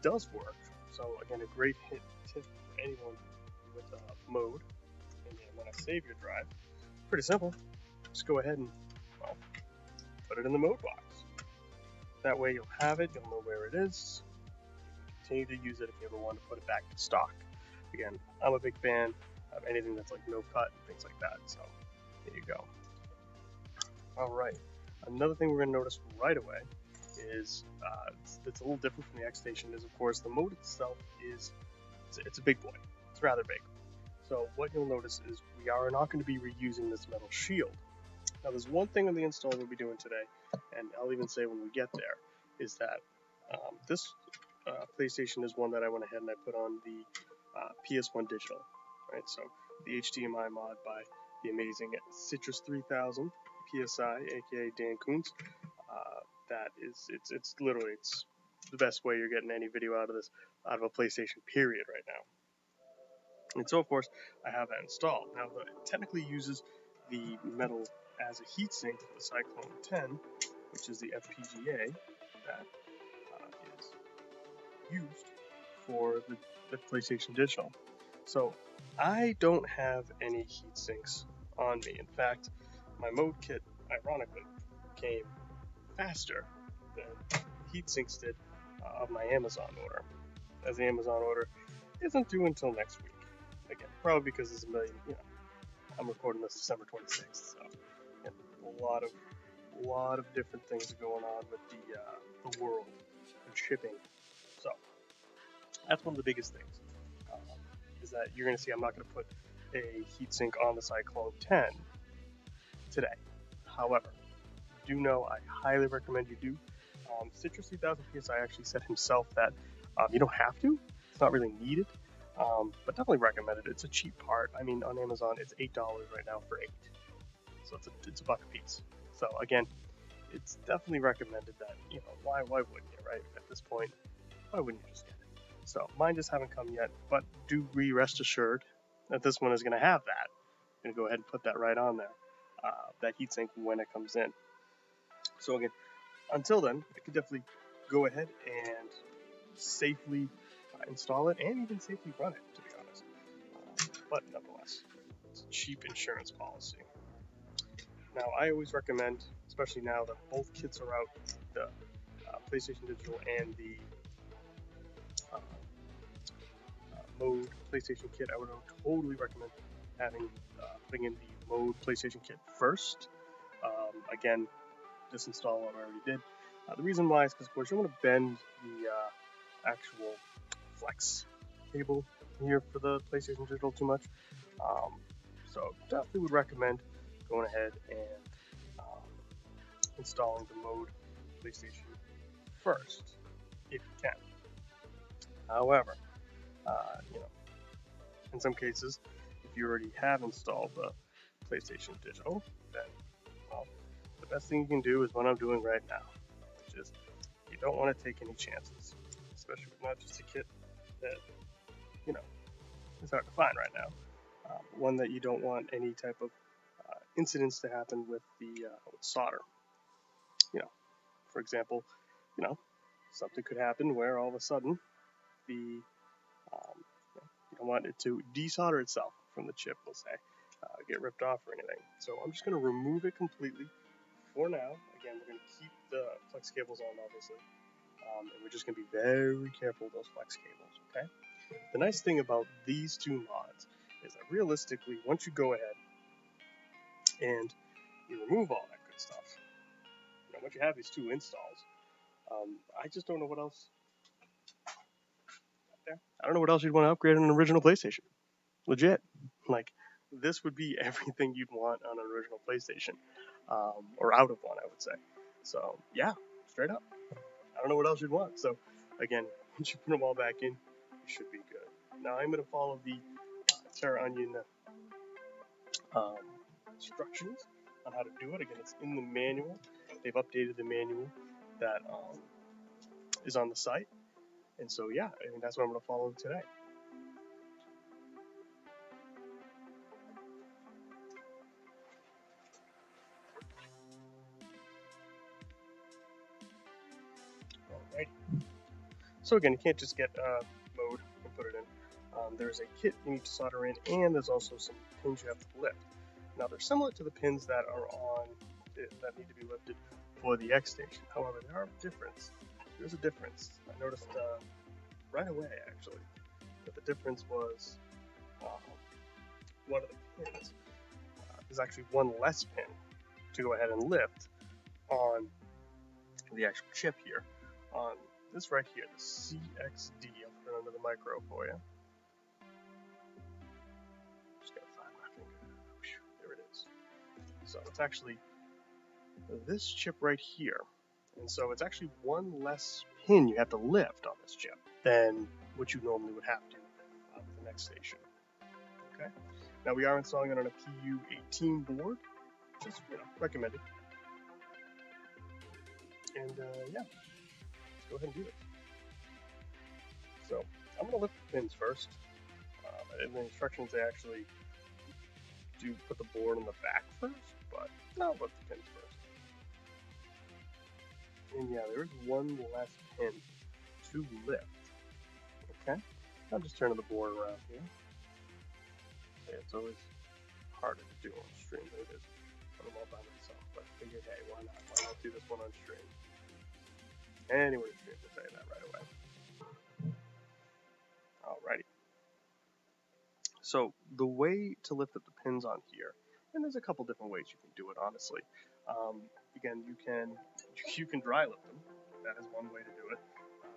does work. So again, a great tip for anyone with mode. And then when I save your drive, pretty simple. Just go ahead and, well, put it in the mode box. That way you'll have it, you'll know where it is. You can continue to use it if you ever want to put it back to stock. Again, I'm a big fan of anything that's like no cut and things like that. So there you go. All right. Another thing we're going to notice right away is it's a little different from the X Station. Is of course the mode itself is it's a big boy. It's rather big. So what you'll notice is we are not going to be reusing this metal shield. Now there's one thing on the install we'll be doing today, and I'll even say when we get there, is that this PlayStation is one that I went ahead and I put on the PS1 digital. Right, so the HDMI mod by the amazing Citrus 3000 PSI, aka Dan Kuntz. That is, it's literally it's the best way you're getting any video out of a PlayStation period right now. And so of course I have that installed. Now it technically uses the metal as a heatsink for the Cyclone 10, which is the FPGA that is used for the PlayStation Digital. So I don't have any heat sinks on me. In fact, my mode kit, ironically, came faster than heat sinks did of my Amazon order, as the Amazon order isn't due until next week. Again, probably because there's a million, I'm recording this December 26th, so a lot of different things going on with the world and shipping. So that's one of the biggest things. Is that you're going to see I'm not going to put a heatsink on the Cyclone 10 today. However, do know I highly recommend you do. Citrus 3000 PSI actually said himself that you don't have to. It's not really needed, but definitely recommended. It's a cheap part. I mean, on Amazon, it's $8 right now for 8. So it's a buck a piece. So again, it's definitely recommended that, why wouldn't you, right? At this point, why wouldn't you just get it? So mine just haven't come yet, but do rest assured that this one is going to have that. I'm going to go ahead and put that right on there, that heatsink when it comes in. So again, until then, I could definitely go ahead and safely install it and even safely run it, to be honest. But nonetheless, it's a cheap insurance policy. Now, I always recommend, especially now that both kits are out, the PlayStation Digital and the mode PlayStation kit, I would totally recommend putting in the mode PlayStation kit first. Again, this install I already did. The reason why is because, of course, you want to bend the actual flex cable here for the PlayStation Digital too much. So definitely would recommend going ahead and installing the mode PlayStation first, if you can. However, in some cases, if you already have installed the PlayStation Digital, then, well, the best thing you can do is what I'm doing right now, which is you don't want to take any chances, especially with not just a kit that, is hard to find right now. One that you don't want any type of incidents to happen with with solder. For example, something could happen where all of a sudden you don't want it to desolder itself from the chip, we'll say, get ripped off or anything. So I'm just going to remove it completely for now. Again, we're going to keep the flex cables on, obviously, and we're just going to be very careful with those flex cables, okay? The nice thing about these two mods is that realistically, once you go ahead and you remove all that good stuff, once you have these two installs, I just don't know what else. I don't know what else you'd want to upgrade on an original PlayStation. Legit. Like, this would be everything you'd want on an original PlayStation. Or out of one, I would say. So, yeah, straight up. I don't know what else you'd want. So, again, once you put them all back in, you should be good. Now, I'm going to follow the Terra Onion instructions on how to do it. Again, it's in the manual. They've updated the manual that is on the site. And so, yeah, I think that's what I'm going to follow today. Alrighty. So again, you can't just get mode and put it in. There's a kit you need to solder in, and there's also some pins you have to lift. Now they're similar to the pins that are on that need to be lifted for the X station. However, there are a difference. There's a difference. I noticed right away actually that the difference was one of the pins. There's actually one less pin to go ahead and lift on the actual chip here. On this right here, the CXD. I'll put it under the micro for you. Just gotta find my finger. There it is. So it's actually this chip right here. And so it's actually one less pin you have to lift on this chip than what you normally would have to with the next station. Okay. Now we are installing it on a PU18 board, which is recommended. And yeah, let's go ahead and do this. So I'm going to lift the pins first. In the instructions, they actually do put the board in the back first, but I'll lift the pins first. And yeah, there is one less pin to lift. Okay, I'm just turning the board around here. It's always harder to do on stream than it is when I'm all by myself. But I figured, hey, why not? Why not do this one on stream? Anyone who streams will tell you that right away. Alrighty. So the way to lift up the pins on here, and there's a couple different ways you can do it, honestly. Again, you can dry lift them. That is one way to do it.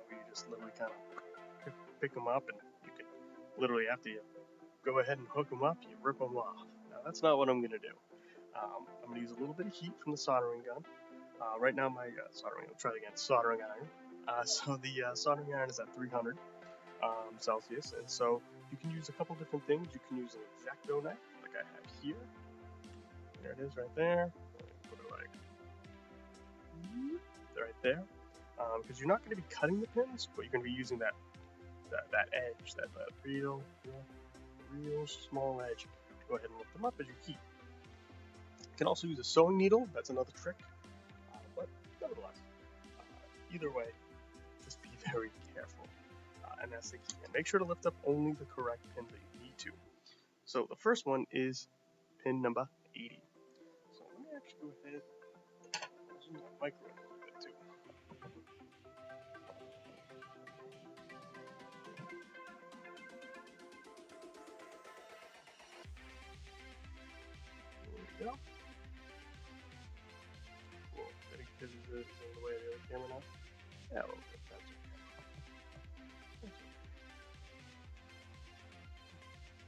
Where you just literally kind of pick them up, and you can literally, after you go ahead and hook them up, you rip them off. Now that's not what I'm going to do. I'm going to use a little bit of heat from the soldering gun. Right now my soldering iron. So the soldering iron is at 300 Celsius, and so you can use a couple different things. You can use an X-Acto knife, like I have here. There it is, right there. Put it like right there, because you're not going to be cutting the pins, but you're going to be using that edge, that real small edge, to go ahead and lift them up as you heat. You can also use a sewing needle. That's another trick, but nevertheless, either way, just be very careful, and that's the key. And make sure to lift up only the correct pin that you need to. So the first one is pin number 80. So let me actually go ahead and zoom that microwave a little bit too. There we go. Cool. Because it's in the way of the other camera now. Yeah, a little bit. That's okay.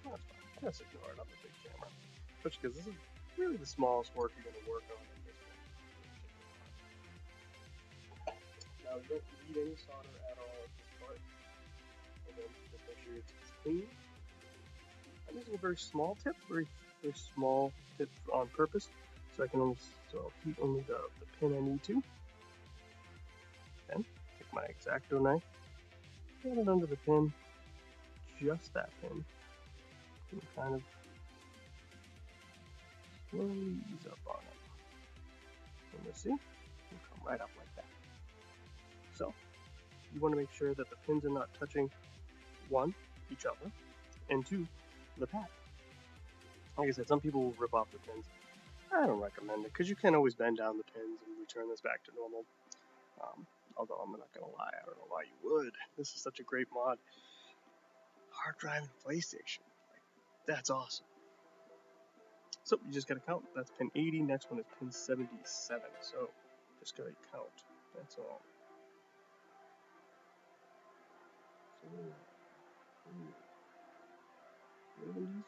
That's fine. Just ignore it on the big camera. Especially because this is really the smallest work you're going to work on at this point. Now, you don't need any solder at all at this part. Again, just make sure it's clean. I'm using a very small tip, very small tip on purpose, so I'll heat only the pin I need to. Then take my X-Acto knife, get it under the pin, just that pin, and kind of slowly ease up on it. And you'll see, it'll come right up like that. So you want to make sure that the pins are not touching, one, each other, and two, the pad. Like I said, some people will rip off the pins. I don't recommend it, because you can always bend down the pins and return this back to normal. Although I'm not going to lie, I don't know why you would. This is such a great mod. Hard drive and PlayStation. That's awesome. So you just got to count. That's pin 80. Next one is pin 77. So just got to count. That's all. 77.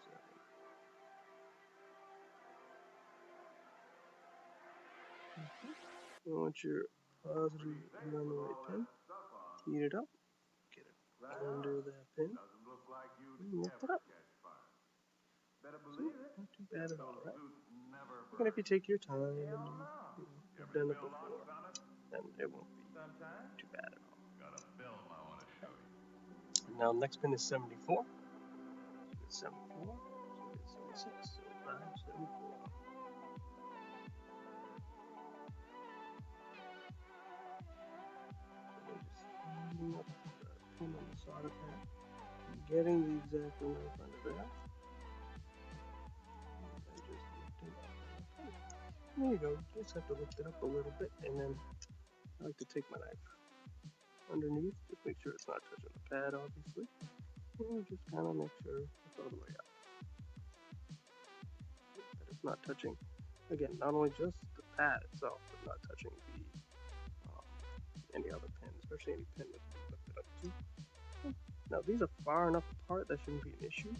I want your positive on the right pin. Heat it up. Get it under that pin. And lift it up. See, not too bad at all, right? And if you take your time and you've done it before, then it won't be too bad at all. Now, next pin is 74. It's 74. So it's 76. 75, 74. And then just heating up solder pad, getting the exact knife under there, and just lifting up. Okay. There you go. Just have to lift it up a little bit, and then I like to take my knife underneath, just make sure it's not touching the pad, obviously, and just kind of make sure it's all the way up. That it's not touching, again, not only just the pad itself, but not touching the any other pin, especially any pin that's lifted up too. Now these are far enough apart that shouldn't be an issue,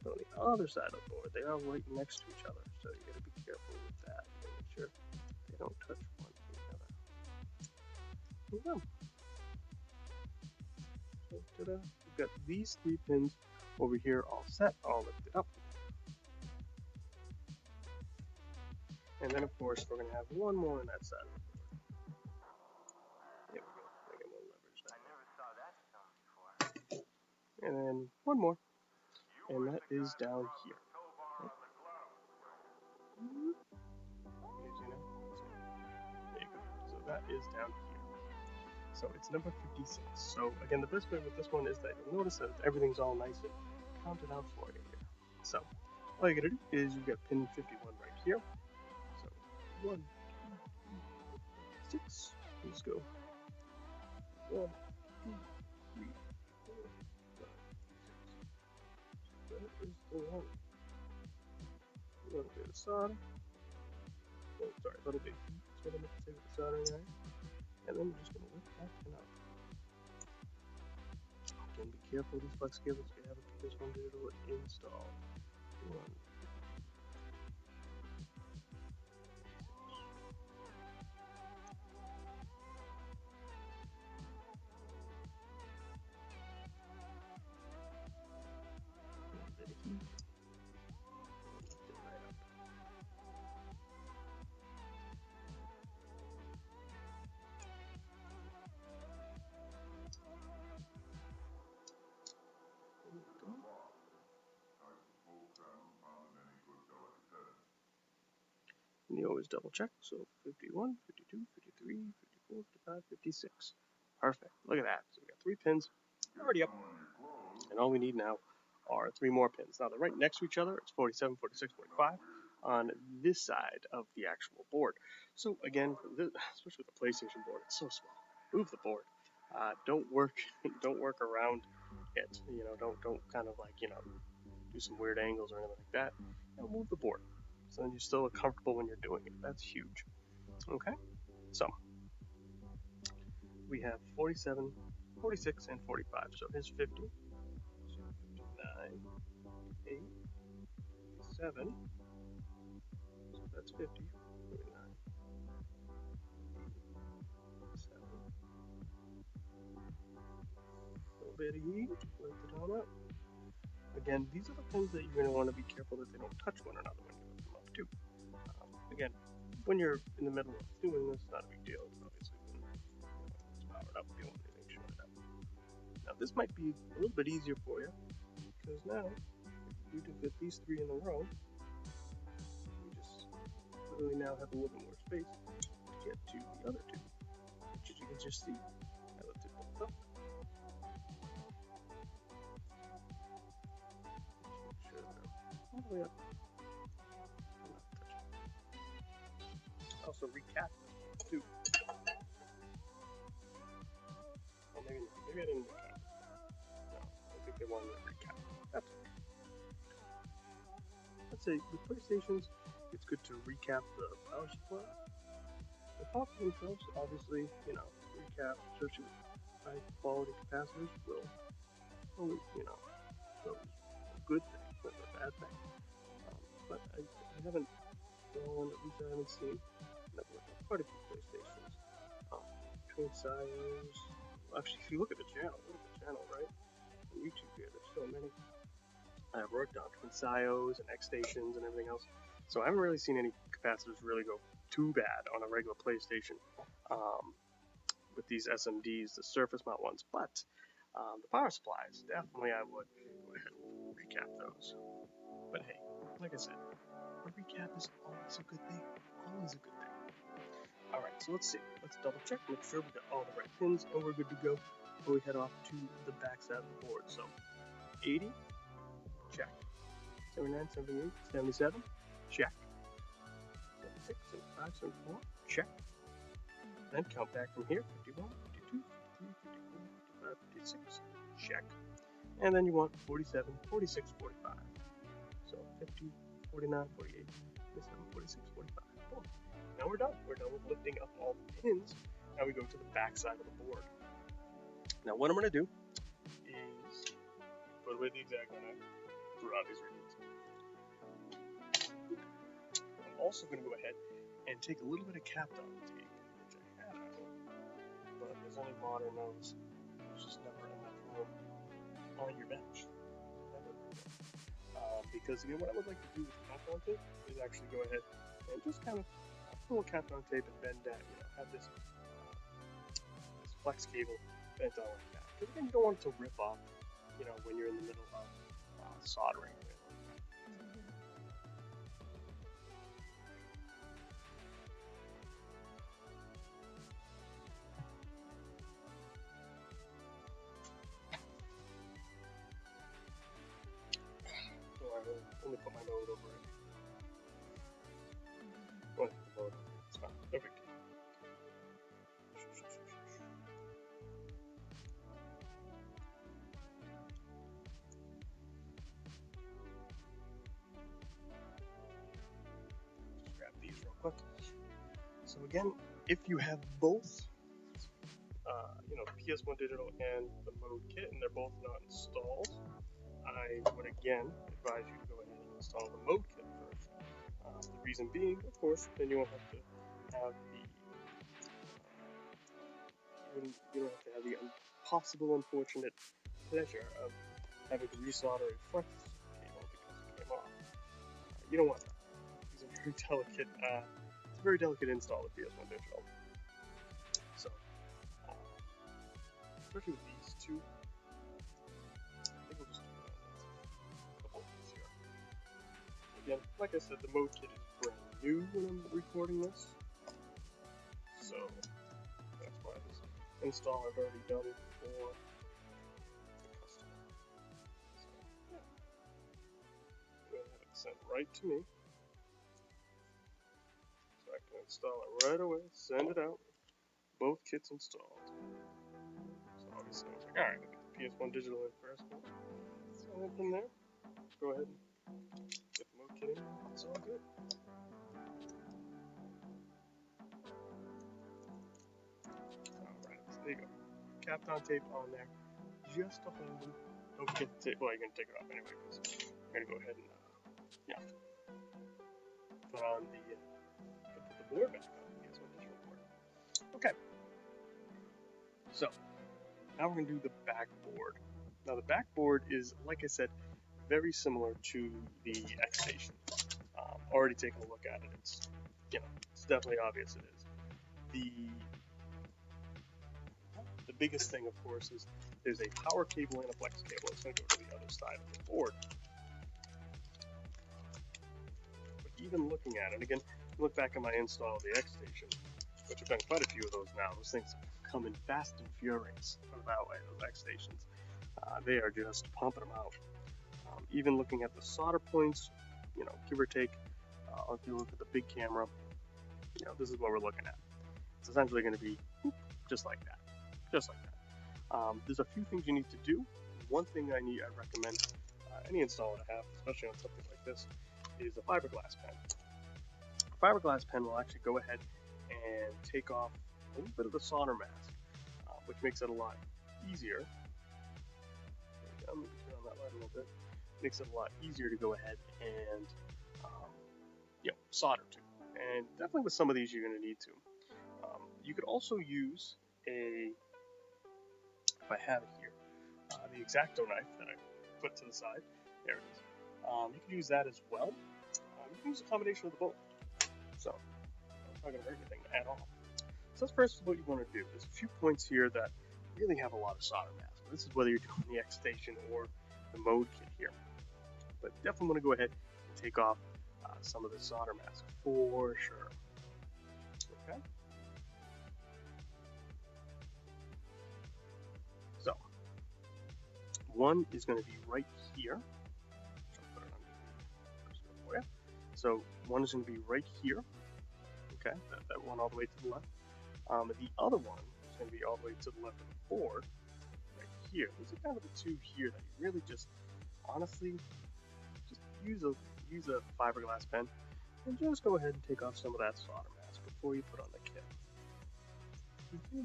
but on the other side of the board, they are right next to each other, so you gotta be careful with that. You gotta make sure they don't touch one another. There you go. So ta-da, we've got these 3 pins over here all set, all lifted up. And then of course we're gonna have one more on that side of the board. There we go. I get more leverage now. I never saw that stone before. And then one more. And that is down here. Okay. There you go. So that is down here. So it's number 56. So again, the best way with this one is that you'll notice that everything's all nice and counted out for you here. So all you gotta do is you get pin 51 right here. So 1, 2, 3, 6. Let's go. 1, 2, 3, 4, 5, 6. That is the one. A little bit of solder. Oh, sorry, a little bit of heat. That's what I meant to say with the soldering iron. And then we're just going to lift that pin up. Again, be careful with these flex cables. You have a PS1 digital install. 1, 2, 6. A little bit of heat. Lift it right up. There we go. And you always double check. So 51, 52, 53, 54, 55, 56. Perfect. Look at that. So we got 3 pins already up. And all we need now are 3 more pins. Now they're right next to each other. It's 47, 46, 45 on this side of the actual board. So again, especially with the PlayStation board, it's so small. Move the board. Don't work around it. You know, don't kind of like, you know, do some weird angles or anything like that. You know, move the board. So then you're still comfortable when you're doing it. That's huge. Okay? So we have 47, 46, and 45. So here's 50. So 59, 8, 7. So that's 50. 49, 7. A little bit of heat. Lift it on up. Again, these are the pins that you're going to want to be careful that they don't touch one another when you lift them up too. Again, when you're in the middle of doing this, not a big deal. Obviously, when it's powered up, you don't want anything showing up. Now, this might be a little bit easier for you because now you can fit these 3 in a row. You just literally now have a little bit more space to get to the other 2, which as you can just see, I lifted both up. Just make sure they're all the way up. Also recap this too. Oh, maybe I didn't recap. No, I think they wanted to recap. That's okay. I'd say with PlayStations, it's good to recap the power supply. The power themselves, obviously, you know, recap, especially with high quality capacitors, will always, you know, show a good thing, not a bad thing. But I haven't gone, at least I haven't seen, and I've looked at quite a few PlayStations. Twin Sios. Actually, if you look at the channel, right? On YouTube here, there's so many. I've worked on Twin Sios and X stations and everything else. So I haven't really seen any capacitors really go too bad on a regular PlayStation with these SMDs, the surface mount ones. But the power supplies, definitely I would go ahead and recap those. But hey, like I said, a recap is always a good thing. Always a good thing. Alright, so let's see. Let's double check, make sure we got all the right pins, and we're good to go. but we head off to the back side of the board. So 80, check. 79, 78, 77, check. 76, 75, 74, check. Then count back from here, 51, 52, 53, 54, 55, 56, check. And then you want 47, 46, 45. So 50, 49, 48, 47, 46, 45. Boom. Now we're done. We're done with lifting up all the pins. Now we go to the back side of the board. Now what I'm going to do is put away the X-Acto knife for obvious reasons. I'm also going to go ahead and take a little bit of Kapton tape, which I had out, but as any modder knows, there's just never enough room on your bench. Never. Because again, what I would like to do with Kapton tape is actually go ahead and just kind of pull a Kapton tape and bend that, have this flex cable bent out like that. Because again, you don't want it to rip off, when you're in the middle of soldering. So I only put my node over it. Well, the node, it's fine. No big deal. Just grab these real quick. So again, if you have both, the PS1 Digital and the Mode Kit, and they're both not installed, I would again advise you to go ahead and install the Mode Kit first. The reason being, of course, then you won't have to have you don't have to have the possible unfortunate pleasure of having to resolder a flex cable because it came off. You don't want that. It's a very delicate. It's a very delicate install of PS1 Digital. So, especially with these two, I think we'll just do a couple of these here. Again, like I said, the Mode Kit is brand new when I'm recording this, so that's why this install I've already done for the customer. So, yeah. I'm going to have it sent right to me. So I can install it right away, send it out, both kits installed. So obviously I was like, alright, I'll get the PS1 Digital in first. So from there, go ahead and get the Mode Kit in, it's all good. Alright, so there you go. Kapton tape on there, just to hold them. Don't forget to take, well, you're going to take it off anyway, because I'm going to go ahead and, put on the, put the board back on, the PS1 Digital board. Okay. So, now we're going to do the backboard. Now the backboard is, like I said, very similar to the X-Station. Already taking a look at it, it's definitely obvious it is. The biggest thing, of course, is there's a power cable and a flex cable. It's going to go to the other side of the board. But even looking at it, again, look back at my install of the X-Station, which I've done quite a few of those now. Those things come in fast and furious, put it that way, those X-Stations. They are just pumping them out. Even looking at the solder points, give or take, if you look at the big camera, this is what we're looking at. It's essentially going to be just like that. Just like that. There's a few things you need to do. One thing I recommend any installer to have, especially on something like this, is a fiberglass pen. A fiberglass pen will actually go ahead and take off a little bit of the solder mask, which makes it a lot easier. I'm going to turn on that light a little bit. Makes it a lot easier to go ahead and solder to. And definitely with some of these you're going to need to. You could also use if I have it here, the X-Acto knife that I put to the side. There it is. You can use that as well. You can use a combination of the both. So, it's not going to hurt anything at all. So that's first what you want to do. There's a few points here that really have a lot of solder mask. This is whether you're doing the X-Station or the Mode Kit here. But definitely want to go ahead and take off some of the solder mask for sure. Okay. One is going to be right here. I'll put it on for you. So one is going to be right here. Okay, that one all the way to the left. The other one is going to be all the way to the left of the board, right here. These are kind of the two here that you really just, honestly, just use a fiberglass pen and just go ahead and take off some of that solder mask before you put on the kit.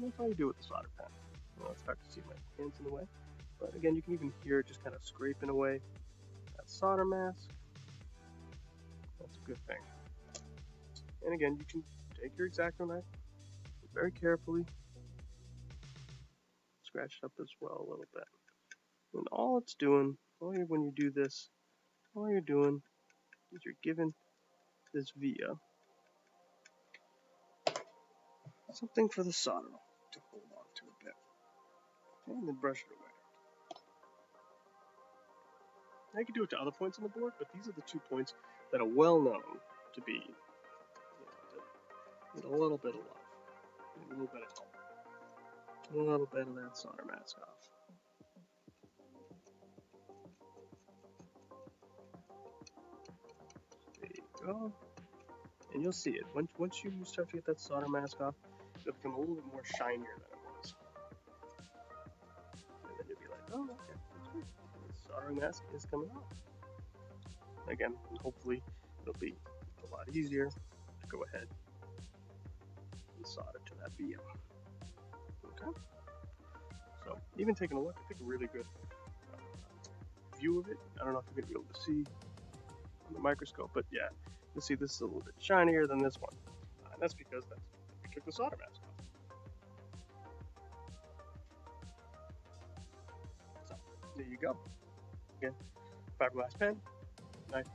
That's all you do with the solder pen. Well, it's hard to see my hands in the way, but again, you can even hear it just kind of scraping away that solder mask. That's a good thing. And again, you can take your X-Acto knife very carefully, scratch it up as well a little bit. And all it's doing, when you do this, all you're doing is you're giving this via something for the solder to hold on to a bit. Okay, and then brush it away. I can do it to other points on the board, but these are the 2 points that are well known to be, need a little bit of love, a little bit of help, a little bit of that solder mask off. There you go. And you'll see it. Once you start to get that solder mask off, it'll become a little bit more shinier than it was. And then you'll be like, oh, okay, that's good. The soldering mask is coming off. Again, and hopefully it'll be a lot easier to go ahead and solder to that via. Okay. So even taking a look, I think a really good view of it. I don't know if you're going to be able to see on the microscope, but yeah, you'll see this is a little bit shinier than this one. And that's because we took the solder mask off. So there you go. Again, fiberglass pen, knife,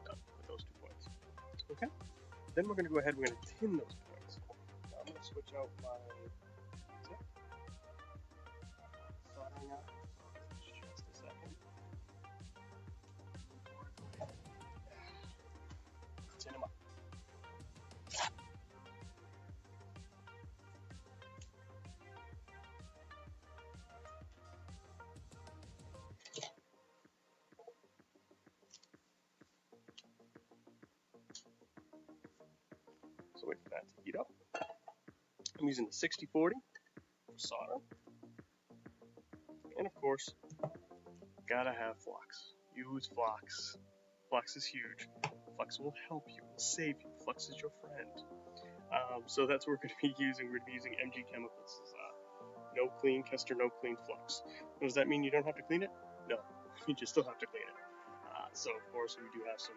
done with those 2 points. Okay. Then we're going to go ahead and we're going to tin those points. Now I'm going to switch out my tip. Soldering out. Just a second. Tin them up. So wait for that to heat up. I'm using the 60-40 for solder. And of course, gotta have flux. Use flux. Flux is huge. Flux will help you, will save you. Flux is your friend. So that's what we're going to be using. We're going to be using MG Chemicals. No clean Kester, no clean flux. Does that mean you don't have to clean it? No, you just still have to clean it. So of course we do have some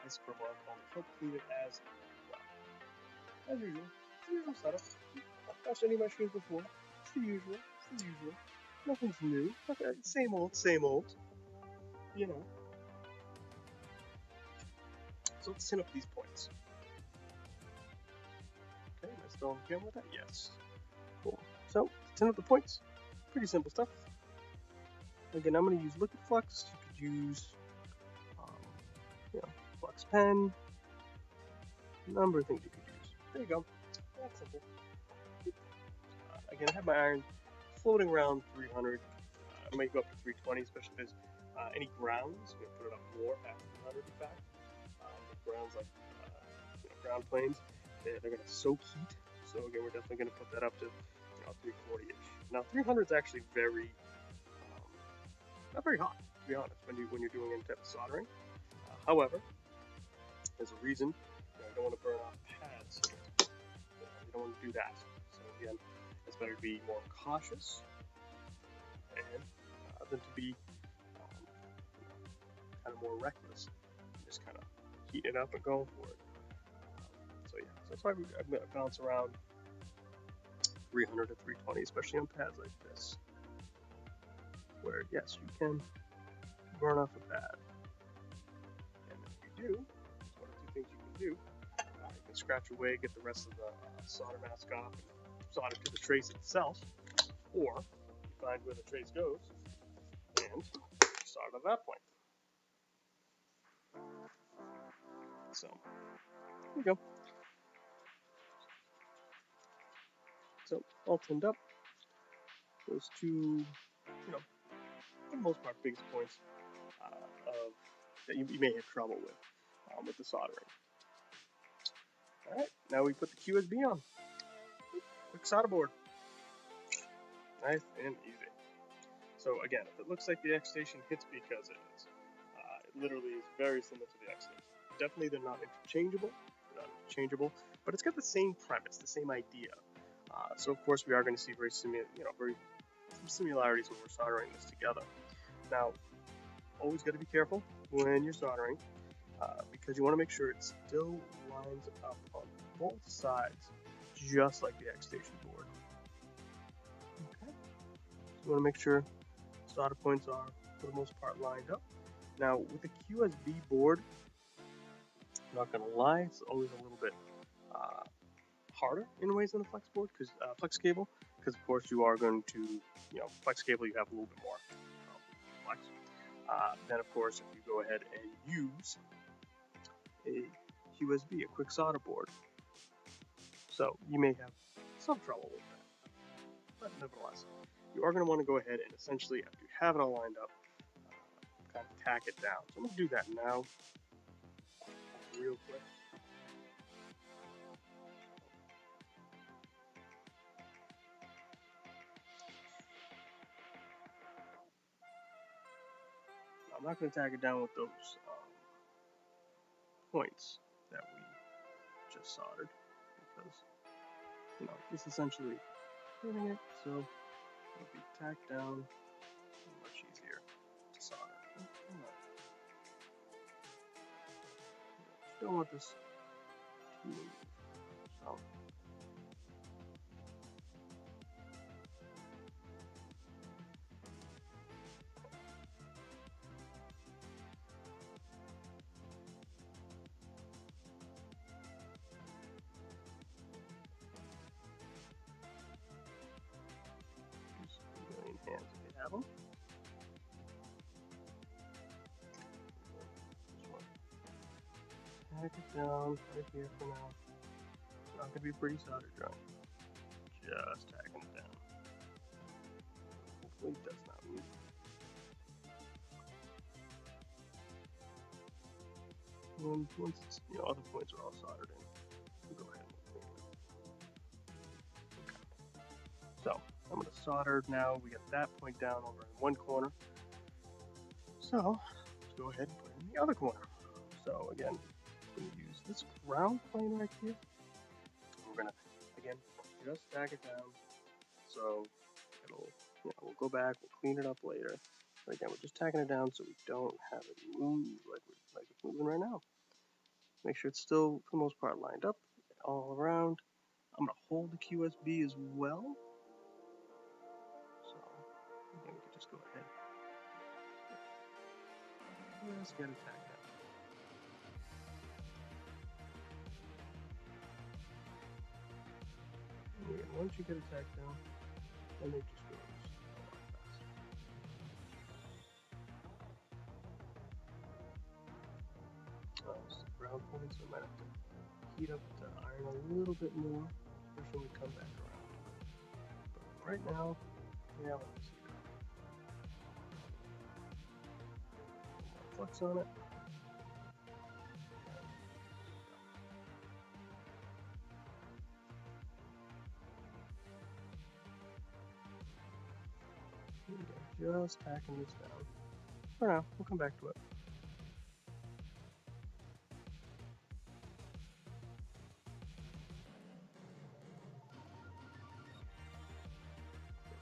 isopropyl alcohol to help clean it as well. As usual, it's the usual setup. I've watched any of my streams before. It's the usual. It's the usual. Nothing's new. Same old, same old. You know. So let's tin up these points. Okay, am I still on camera with that? Yes. Cool. So, tin up the points. Pretty simple stuff. Again, I'm going to use liquid flux. You could use, flux pen. A number of things you could use. There you go. That's simple. Again, I have my iron floating around 300. I might go up to 320, especially if there's any grounds. We're going to put it up more at 300 in fact. Grounds like ground planes, they're going to soak heat. So again, we're definitely going to put that up to 340-ish. Now 300 is actually very not very hot, to be honest, when you're doing any type of soldering. However, there's a reason. You don't want to burn off pads. You don't want to do that. So again, it's better to be more cautious and than to be kind of more reckless. Just kind of heat it up and go for it. So yeah, so that's why I bounce around 300 to 320, especially on pads like this, where yes, you can burn off a pad. And if you do, there's one or two things you can do. You can scratch away, get the rest of the solder mask off, and solder to the trace itself, or you find where the trace goes and solder at that point. So there you go. So all tinned up. Those two, for the most part, biggest points of that you may have trouble with the soldering. All right, now we put the QSB on. Quick solder board. Nice and easy. So again, if it looks like the X Station, it's because it is. It literally is very similar to the X Station. Definitely they're not interchangeable, but it's got the same premise, the same idea. So of course we are going to see very some similarities when we're soldering this together. Now, always got to be careful when you're soldering because you want to make sure it still lines up on both sides, just like the X Station board. Okay, so you want to make sure solder points are, for the most part, lined up. Now, with the QSB board, I'm not going to lie, it's always a little bit harder in ways than a flex board, because flex cable, because of course you are going to, flex cable, you have a little bit more flex. Then, of course, if you go ahead and use a QSB, a quick solder board, so you may have some trouble with that, but nevertheless, you are going to want to go ahead and essentially, after you have it all lined up, kind of tack it down. So I'm going to do that now, real quick. I'm not going to tack it down with those points that we just soldered because, this essentially hitting it, so it'll be tacked down much easier to solder. Just don't want this to move. So use a million hands if you have them. Tack it down right here for now. It's not going to be a pretty solder drawing. Just tacking it down. Hopefully it does not move. And once it's, other points are all soldered in, we'll go ahead and clean it. Okay. So I'm going to solder now. We got that point down over in one corner. So let's go ahead and put it in the other corner. So again, I'm going to use this ground plane right here. We're going to, again, just tack it down. So it'll, we'll go back, we'll clean it up later. But again, we're just tacking it down so we don't have it move like it's moving right now. Make sure it's still, for the most part, lined up all around. I'm going to hold the QSB as well. So, again, we can just go ahead. Just get it tacked down. And once you get it tacked down, then it just goes a lot faster. Ground points, so I might have to heat up the iron a little bit more, especially when we come back around. But right now, yeah, let's heat it up. More flux on it. Just tacking this down. For now, we'll come back to it.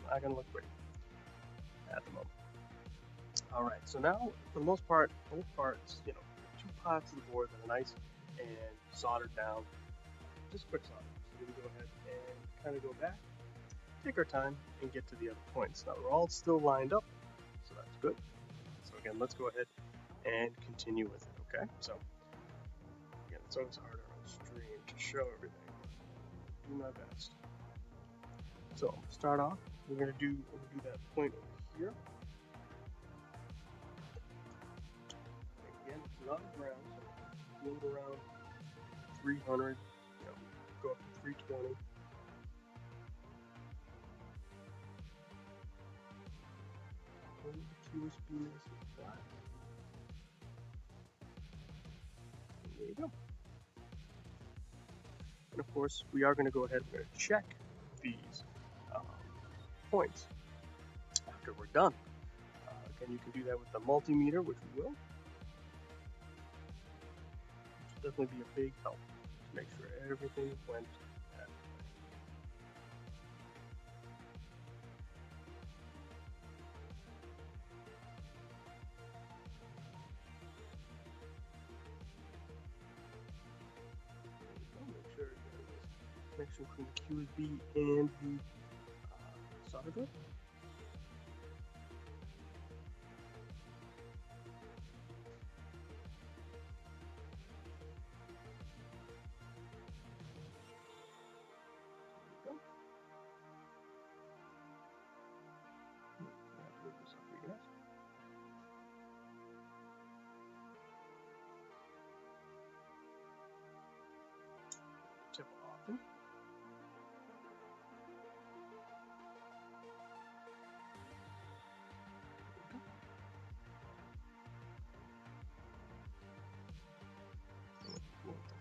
Not gonna look great at the moment. All right, so now for the most part, both parts, two parts of the board that are nice and soldered down, just quick solder. So we can go ahead and kind of go back, take our time, and get to the other points. Now we're all still lined up, so that's good. So again, let's go ahead and continue with it, okay? So again, it's always harder on stream to show everything. Do my best. So I'm gonna start off. We're gonna do that point over here. Again, it's not ground, so move around 300, go up to 320. Hold USB nice and flat. And there you go. And of course, we are going to go ahead and check these points after we're done. Again, you can do that with the multimeter, which we will. Which will definitely be a big help to make sure everything went as planned. Make sure there is connection between the QSB and the solder drive. Tip often.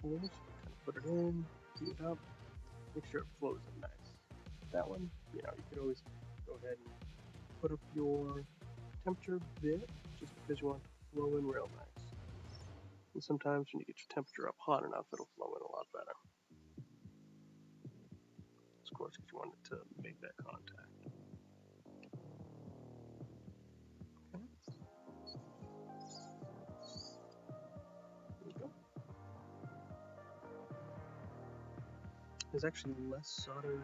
Holes, kind of put it in, heat it up, make sure it flows in nice. That one, you could always go ahead and put up your temperature bit just because you want it to flow in real nice. And sometimes when you get your temperature up hot enough, it'll flow in a lot better. Of course, because you want it to make that contact. Okay. There you go. There's actually less solder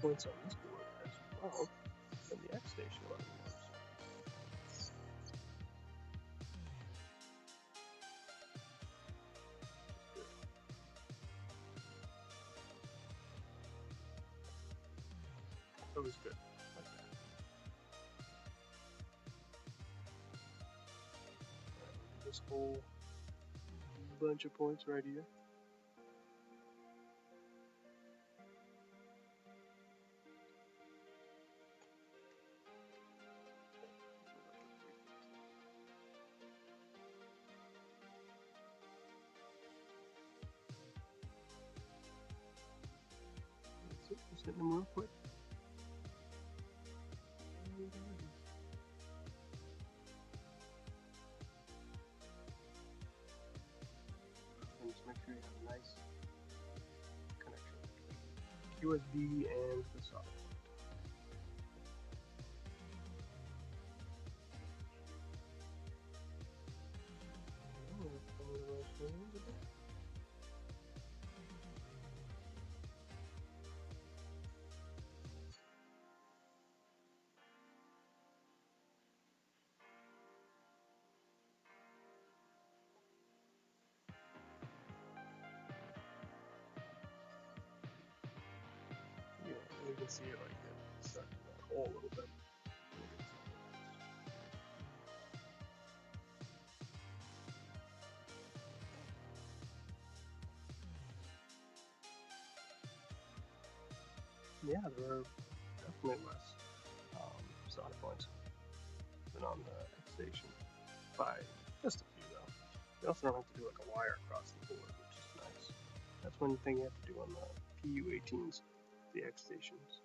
points on this board as well than the X Station one was. It's always good like that. Right, this whole bunch of points right here. That's it, just hitting them real quick. And just make sure you have a nice connection between QSB and the solder point. You can see it like that, stuck in that hole a little bit. Yeah, there are definitely less solder points than on the X Station by just a few though. You also don't have to do like a wire across the board, which is nice. That's one thing you have to do on the PU18s, the X Stations.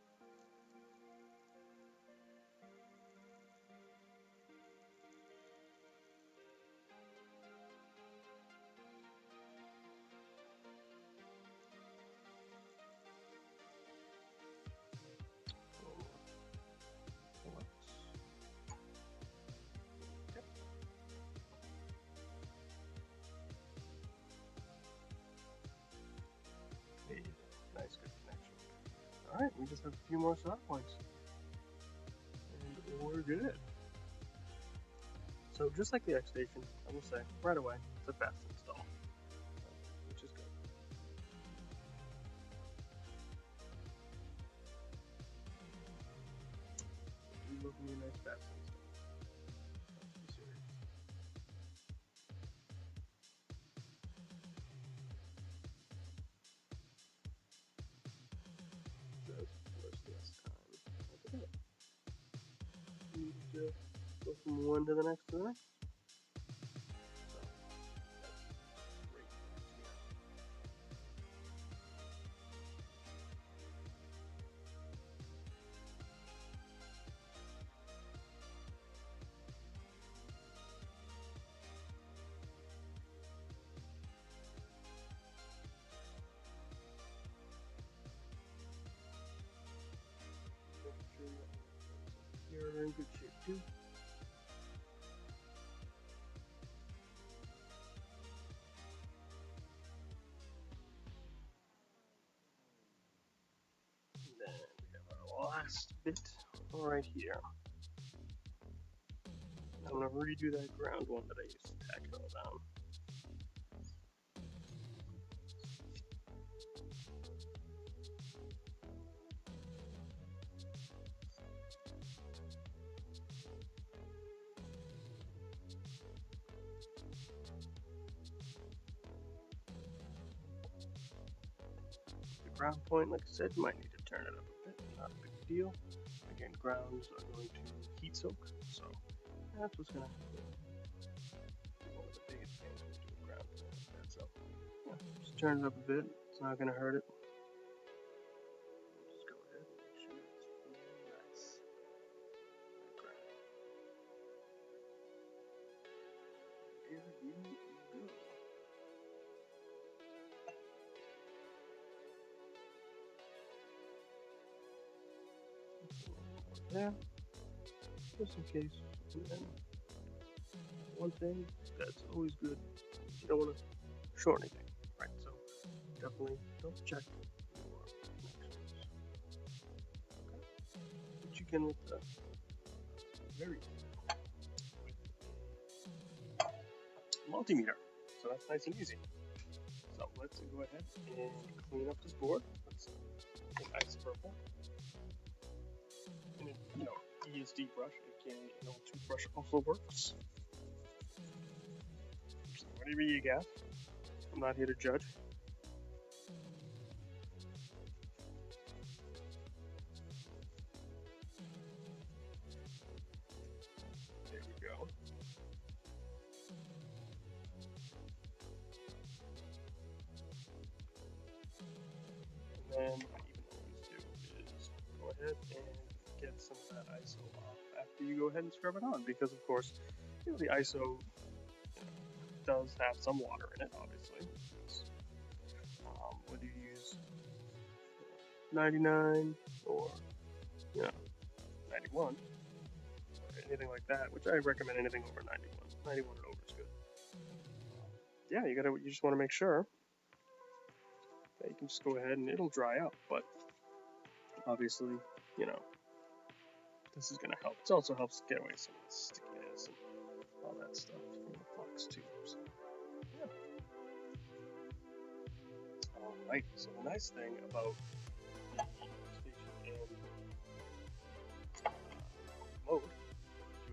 Nice, good connection. Alright, we just have a few more solder points. And we're good. So just like the X Station, I will say, right away, it's a fast install. Which is good. You love me a nice fast install. Let's be serious. Just worth less time. Look at that. from one to the next to the next. So that's great. You're in good shape too. And then we have our last bit right here. I'm gonna redo that ground one that I used to tack it all down. Ground point, like I said, you might need to turn it up a bit, not a big deal. Again, grounds are going to heat soak, so that's what's going to happen. One of the biggest things when doing ground point like that. So, yeah, just turn it up a bit, it's not going to hurt it. Just go ahead and make sure it's really nice. Like ground. Here you go. There, just in case. And then one thing that's always good, you don't want to short anything, right? So definitely double check your connections. Okay, but you can with the very multimeter, so that's nice and easy. So let's go ahead and clean up this board. Let's a nice purple. And ESD brush, aka an old toothbrush, also works. So whatever you got, I'm not here to judge. There we go. And then what I even always do is go ahead and get some of that ISO off after you go ahead and scrub it on, because of course, the ISO does have some water in it, obviously. Whether you use 99 or 91 or anything like that, which I recommend anything over 91. 91 and over is good. Yeah, you just want to make sure that you can just go ahead and it'll dry out, but obviously, this is going to help. It also helps get away some of the stickiness and all that stuff from the box too. So, yeah. Alright, so the nice thing about the PlayStation and mode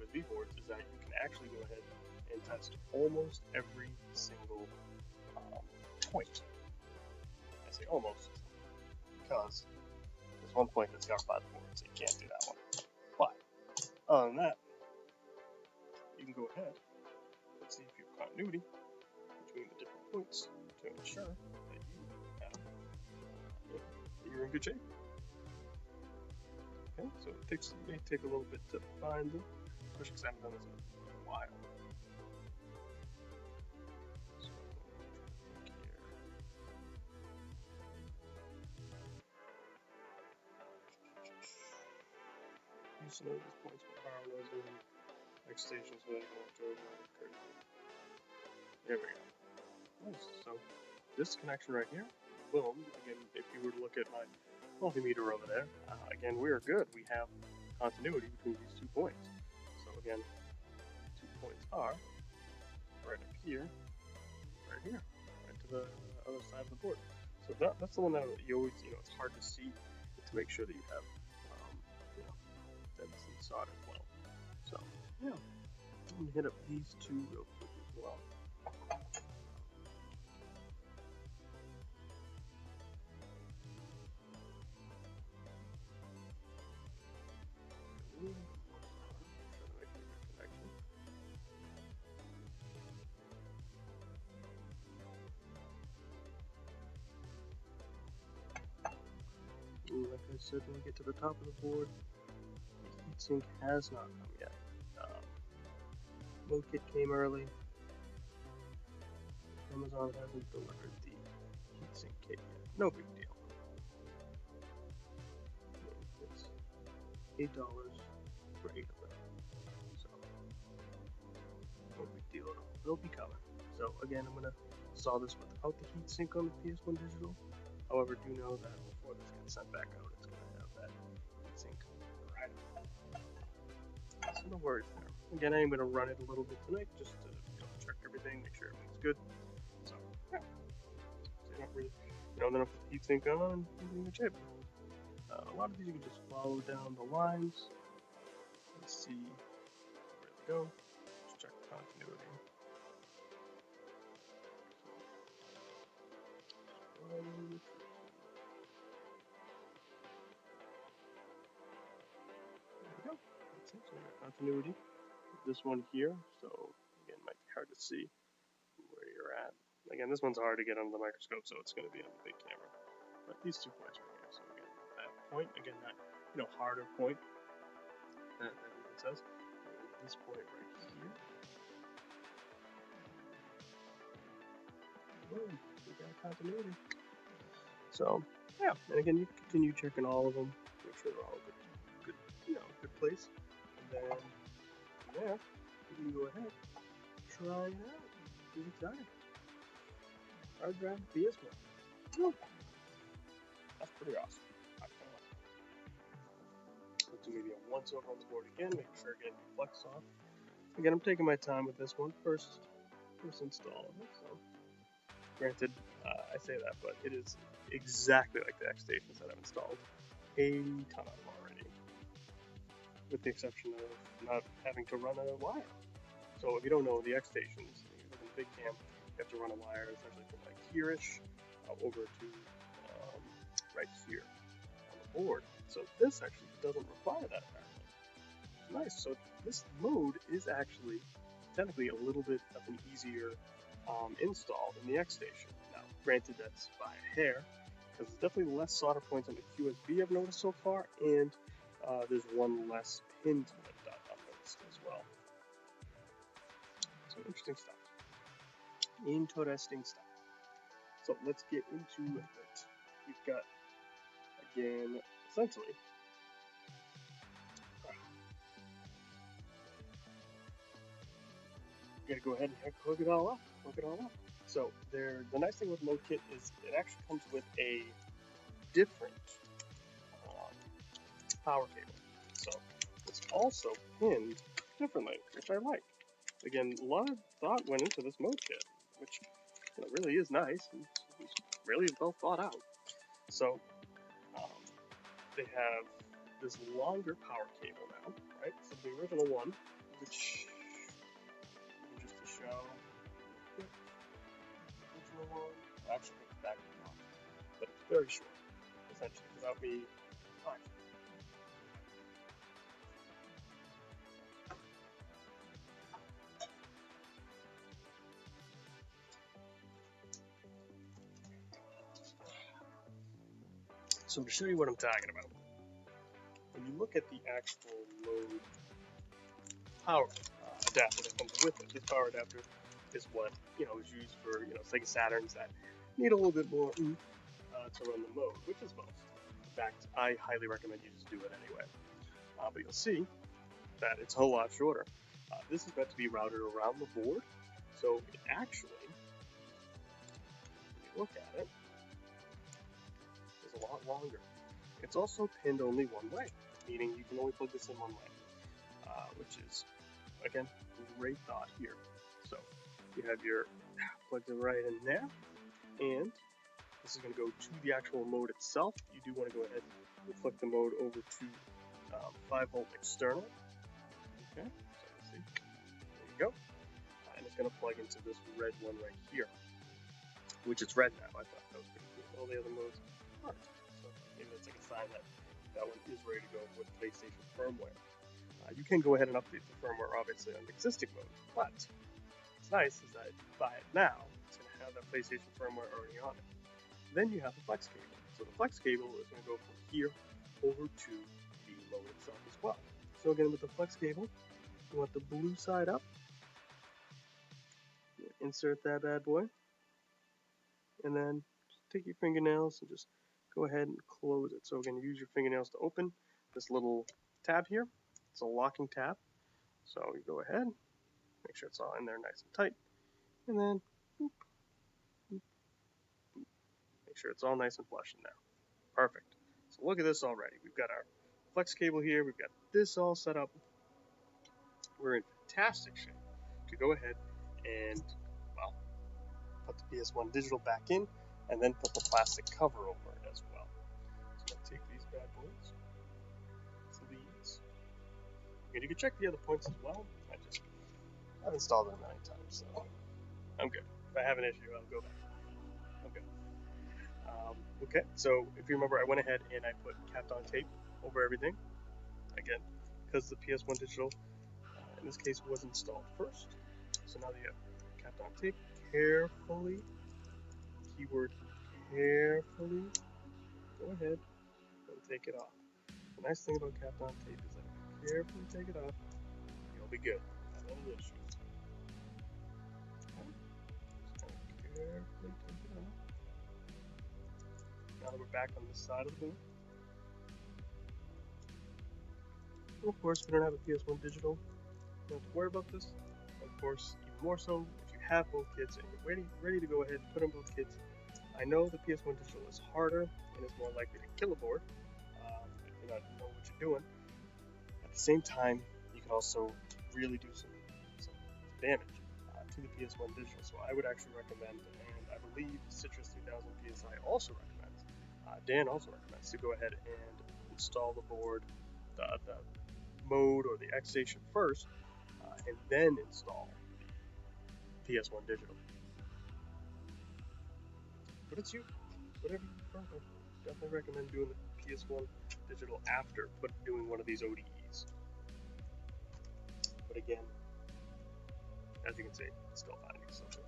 USB boards is that you can actually go ahead and test almost every single point. I say almost because there's one point that's covered by the board, so you can't do that one. But other than that, you can go ahead and see if you have continuity between the different points to ensure that you're in good shape. Okay, so it may take a little bit to find them, especially because I haven't done this in a while. So, here. Use some of these points for power those in next stations so they won't go crazy. There we go. Nice. So this connection right here, boom. Again, if you were to look at my multimeter over there, again, we're good. We have continuity between these 2 points. So again, 2 points are right up here, right here, right to the other side of the board. So that's the one that you always, it's hard to see to make sure that you have, that it's soldered well. So yeah, I'm gonna hit up these two real quick as well. said, when we get to the top of the board, the heatsink has not come yet. Mode kit came early. Amazon hasn't delivered the heatsink kit yet. No big deal. It's $8 for 8 of them. So, no big deal at all. They'll be coming. So again, I'm gonna install this without the heatsink on the PS1 digital. However, do know that before this gets sent back out, it's gonna have that heatsink right up. So no worries there. Again, I'm gonna run it a little bit tonight just to check everything, make sure everything's good. So yeah, so you don't really, then I'll put the heatsink on, using the chip. A lot of these you can just follow down the lines and see where they go. Just check the continuity. There we go. That's it. So we got continuity. This one here, so again, might be hard to see where you're at. Again, this one's hard to get under the microscope, so it's going to be on the big camera. But these 2 points right here, so again, that point, again, that harder point that it says, and this point right here. Boom, we got continuity. So yeah, and again, you can continue checking all of them, make sure they're all good, good place, and then from there, you can go ahead, try it out. Get excited. Hard drive PS1. Woo. That's pretty awesome. I kind of like it. Let's do maybe a once over on the board again, make sure getting the flex off. Again, I'm taking my time with this one. First install of it. So, granted, I say that, but it is exactly like the X stations that I've installed a ton of them already, with the exception of not having to run a wire. So if you don't know, the X stations, you look in the big cam, you have to run a wire essentially from like here-ish over to right here on the board. So this actually doesn't require that apparently. Nice. So this mode is actually technically a little bit of an easier install than the X station. Now, granted, that's by a hair, because there's definitely less solder points on the QSB I've noticed so far, and there's one less pin to lift up I've noticed as well. So interesting stuff. Interesting stuff. So let's get into it. We've got, again, essentially, you gotta go ahead and hook it all up. So the nice thing with Mode Kit is it actually comes with a different power cable. So it's also pinned differently, which I like. Again, a lot of thought went into this Mode Kit, which really is nice and really well thought out. So they have this longer power cable now, right? So the original one, which just to show, the original one, I actually think it's back in the box, but it's very short, essentially, without me. So to show you what I'm talking about, when you look at the actual Mode power adapter that comes with it, this power adapter is what is used for Sega Saturns that need a little bit more to run the mode, which is most. In fact, I highly recommend you just do it anyway. But you'll see that it's a whole lot shorter. This is meant to be routed around the board, so it actually, when you look at it, is a lot longer. It's also pinned only one way, meaning you can only plug this in one way, which is, again, great thought here. So you have your plugged in right in there, and this is going to go to the actual mode itself. You do want to go ahead and flick the mode over to 5-volt external. Okay, so see, there you go. And it's going to plug into this red one right here, which is red now. I thought that was pretty cool. All the other modes aren't. So maybe that's like a sign that that one is ready to go with PlayStation firmware. You can go ahead and update the firmware, obviously, on the existing modes, but what's nice is that if you buy it now, it's going to have that PlayStation firmware already on it. Then you have the flex cable. So the flex cable is going to go from here over to the mode itself as well. So again, with the flex cable, you want the blue side up. Insert that bad boy, and then just take your fingernails and just go ahead and close it. So again, use your fingernails to open this little tab here. It's a locking tab. So you go ahead, make sure it's all in there nice and tight, and then boop, boop, boop. Make sure it's all nice and flush in there. Perfect. So look at this already. We've got our flex cable here. We've got this all set up. We're in fantastic shape to go ahead and, well, put the PS1 digital back in and then put the plastic cover over it as well. So I'm going to take these bad boys, sleeves, and you can check the other points as well. I've installed it a million times, so I'm good. If I have an issue, I'll go back. Okay. Okay, so if you remember, I went ahead and I put Kapton tape over everything. Again, because the PS1 digital, in this case, was installed first. So now that you have Kapton tape, carefully, keyword carefully, go ahead and take it off. The nice thing about Kapton tape is that if you carefully take it off, you'll be good. Not any issues. Okay. Just kind of carefully take it off. Now that we're back on this side of the board. And of course, we don't have a PS1 digital. You don't have to worry about this. Of course, even more so if you have both kits and you're ready to go ahead and put on both kits. I know the PS1 digital is harder and is more likely to kill a board if you don't know what you're doing. At the same time, you can also really do some damage to the PS1 digital. So I would actually recommend, and I believe Citrus 3000 PSI also recommends, Dan also recommends, to go ahead and install the board, the mode or the X Station first, and then install the PS1 digital. But it's you, whatever you prefer. Definitely recommend doing the PS1 digital after doing one of these ODEs. But again, as you can see, it's still finding something.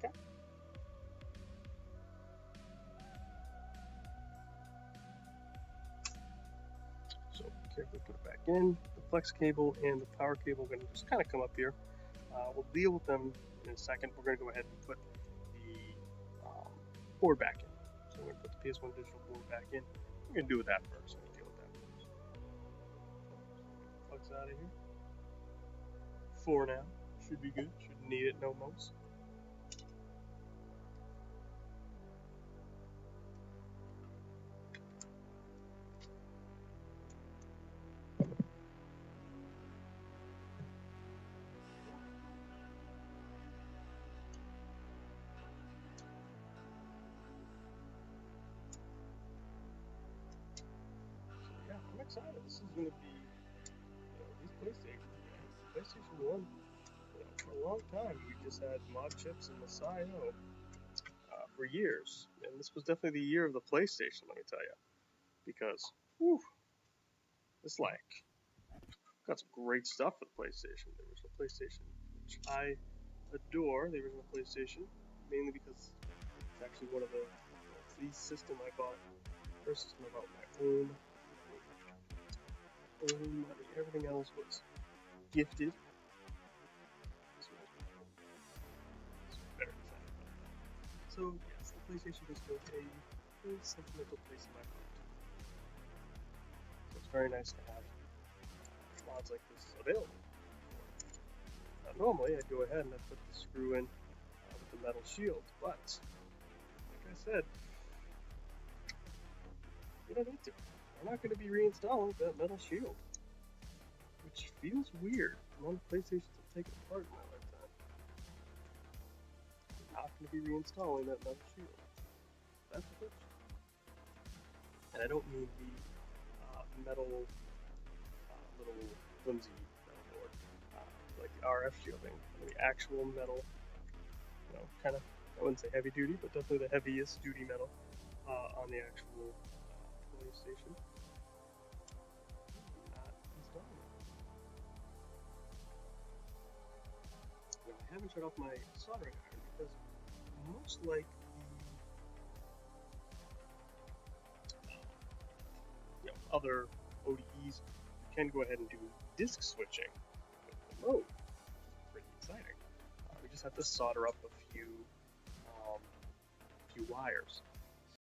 Okay. So carefully put it back in. The flex cable and the power cable are going to just kind of come up here. We'll deal with them in a second. We're going to go ahead and put the board back in. So we're going to put the PS1 digital board back in. We're going to do with that first. We'll deal with that first. Flex out of here. For now. Should be good. Shouldn't need it no most. Yeah, I'm excited. This is going to be, these PlayStation 1, for a long time, we just had mod chips and Messiah for years. And this was definitely the year of the PlayStation, let me tell you. Because, whew, it's like, got some great stuff for the PlayStation. The original PlayStation, which I adore, the original PlayStation, mainly because it's actually one of the system I bought, first system I bought my own money. Everything else was gifted. This one was very excited about that. So yes, the PlayStation is still a very sentimental place in my heart. So it's very nice to have mods like this available. Now, normally I'd go ahead and I'd put the screw in with the metal shield, but like I said, we don't need to. We're not going to be reinstalling that metal shield, which feels weird. None of the PlayStations have taken apart in my lifetime. We're not going to be reinstalling that metal shield. That's the first. And I don't mean the metal, little flimsy metal board, like the RF shielding. The actual metal, kind of, I wouldn't say heavy duty, but definitely the heaviest duty metal on the actual PlayStation. Not installing it. Now, I haven't shut off my soldering iron because most like the other ODEs, you can go ahead and do disk switching with the mode, which is pretty exciting. We just have to solder up a few wires.